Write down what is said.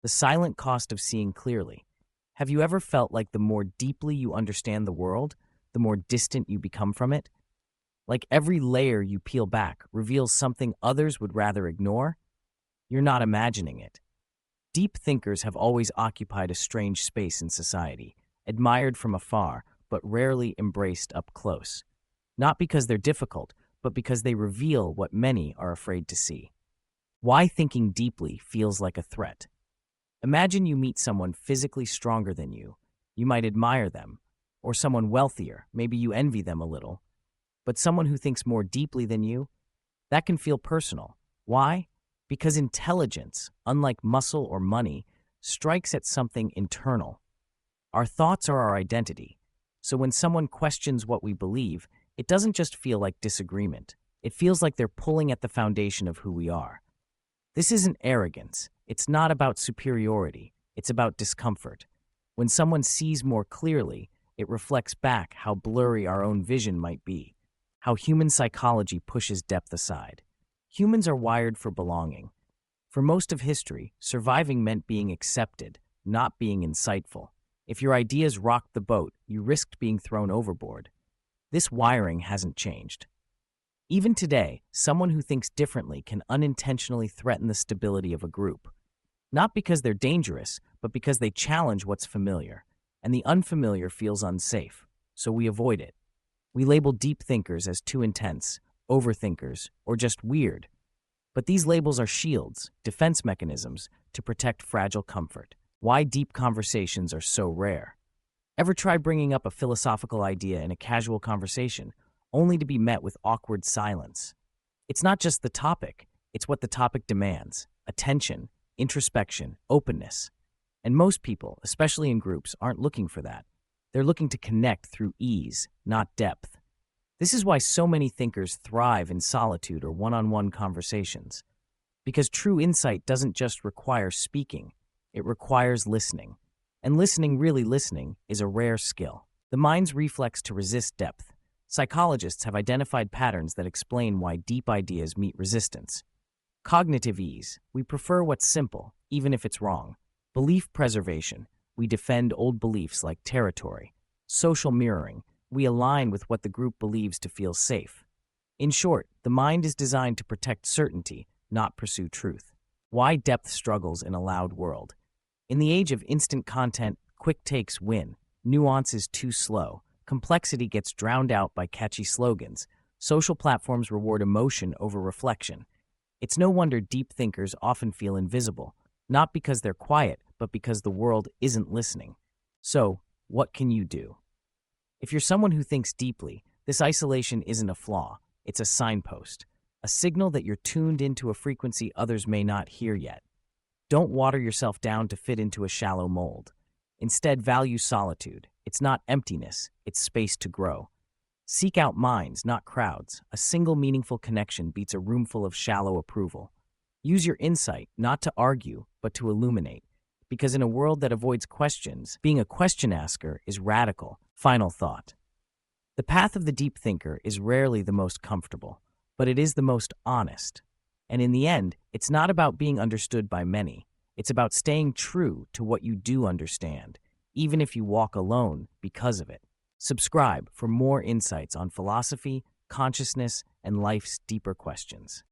The silent cost of seeing clearly. Have you ever felt like the more deeply you understand the world, the more distant you become from it? Like every layer you peel back reveals something others would rather ignore? You're not imagining it. Deep thinkers have always occupied a strange space in society, admired from afar, but rarely embraced up close. Not because they're difficult, but because they reveal what many are afraid to see. Why thinking deeply feels like a threat. Imagine you meet someone physically stronger than you. You might admire them. Or someone wealthier, maybe you envy them a little. But someone who thinks more deeply than you, that can feel personal. Why? Because intelligence, unlike muscle or money, strikes at something internal. Our thoughts are our identity. So when someone questions what we believe, it doesn't just feel like disagreement. It feels like they're pulling at the foundation of who we are. This isn't arrogance. It's not about superiority. It's about discomfort. When someone sees more clearly, it reflects back how blurry our own vision might be, how human psychology pushes depth aside. Humans are wired for belonging. For most of history, surviving meant being accepted, not being insightful. If your ideas rocked the boat, you risked being thrown overboard. This wiring hasn't changed. Even today, someone who thinks differently can unintentionally threaten the stability of a group. Not because they're dangerous, but because they challenge what's familiar. And the unfamiliar feels unsafe, so we avoid it. We label deep thinkers as too intense, overthinkers, or just weird. But these labels are shields, defense mechanisms, to protect fragile comfort. Why deep conversations are so rare. Ever try bringing up a philosophical idea in a casual conversation, only to be met with awkward silence? It's not just the topic, it's what the topic demands: attention, introspection, openness. And most people, especially in groups, aren't looking for that. They're looking to connect through ease, not depth. This is why so many thinkers thrive in solitude or one-on-one conversations. Because true insight doesn't just require speaking, it requires listening. And listening, really listening, is a rare skill. The mind's reflex to resist depth. Psychologists have identified patterns that explain why deep ideas meet resistance. Cognitive ease. We prefer what's simple, even if it's wrong. Belief preservation. We defend old beliefs like territory. Social mirroring. We align with what the group believes to feel safe. In short, the mind is designed to protect certainty, not pursue truth. Why depth struggles in a loud world. In the age of instant content, quick takes win. Nuance is too slow. Complexity gets drowned out by catchy slogans. Social platforms reward emotion over reflection. It's no wonder deep thinkers often feel invisible, not because they're quiet, but because the world isn't listening. So, what can you do? If you're someone who thinks deeply, this isolation isn't a flaw, it's a signpost, a signal that you're tuned into a frequency others may not hear yet. Don't water yourself down to fit into a shallow mold. Instead, value solitude. It's not emptiness, it's space to grow. Seek out minds, not crowds. A single meaningful connection beats a room full of shallow approval. Use your insight, not to argue, but to illuminate. Because in a world that avoids questions, being a question asker is radical. Final thought. The path of the deep thinker is rarely the most comfortable, but it is the most honest. And in the end, it's not about being understood by many. It's about staying true to what you do understand, even if you walk alone because of it. Subscribe for more insights on philosophy, consciousness, and life's deeper questions.